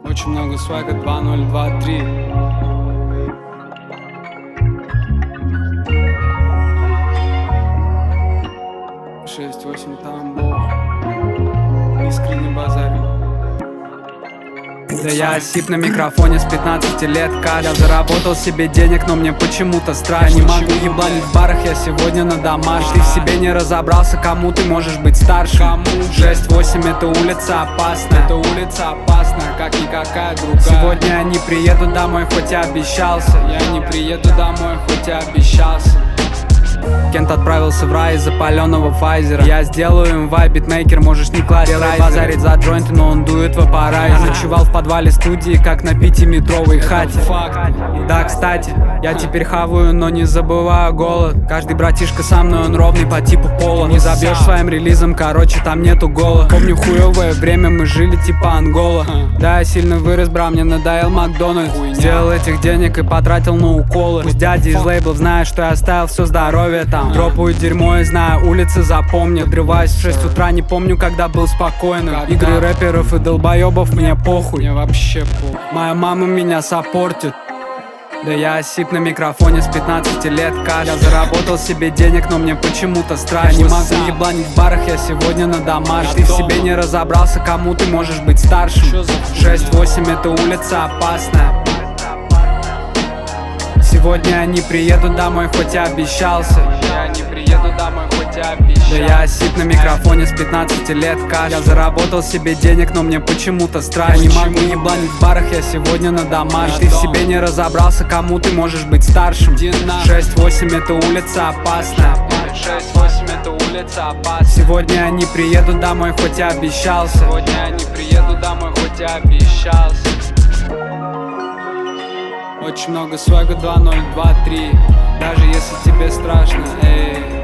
Очень много свага, 2023. Шесть, восемь, Тамбов. Искренний базар. Да я осип на микрофоне с 15 лет, я заработал себе денег, но мне почему-то страшно. Не могу ебланить в барах, я сегодня на домаш. Ты в себе не разобрался, кому ты можешь быть старше. 6-8 это улица опасная. Это улица опасная, как никакая другая. Сегодня я не приеду домой, хоть и обещался. Я не приеду домой, хоть и обещался. Кент отправился в рай из-за паленого файзера. Я сделаю инвай, битмейкер, можешь не класть рай. Базарить за джойнты, но он дует в аппарате. Ночевал в подвале студии, как на 5-метровой хате. Да, кстати, я теперь хаваю, но не забываю голод. Каждый братишка со мной, он ровный по типу пола. Не забьешь своим релизом, короче, там нету гола. Помню хуевое время, мы жили типа Ангола. Да, я сильно вырос, бра, мне надоел Макдональдс. Сделал этих денег и потратил на уколы. Пусть дядя из лейблов знает, что я оставил все здоровье там. Дропаю дерьмо и знаю, улицы запомнят. Отрываюсь в 6 утра, не помню, когда был спокойным. Игры рэперов и долбоебов, мне похуй. Мне вообще похуй. Моя мама меня саппортит. Да я осип на микрофоне с 15 лет, я заработал себе денег, но мне почему-то страшно. Не могу ебланить в барах, я сегодня на домаш. Ты в себе не разобрался, кому ты можешь быть старшим. 6-8 это улица опасная. Сегодня я не приеду домой, хоть и обещался. Я не приеду домой, хоть и обещался. Да я осип на микрофоне с 15 лет, я заработал себе денег, но мне почему-то страшно. Не могу ебланить в барах, я сегодня на домаш. Ты в себе не разобрался, кому ты можешь быть старшим. 6-8 это улица опасная. 6-8 это улица опасная. Сегодня я не приеду домой, хоть и обещался. Сегодня я не приеду домой, хоть и обещался. Очень много свага, 2023. Даже если тебе страшно, эй.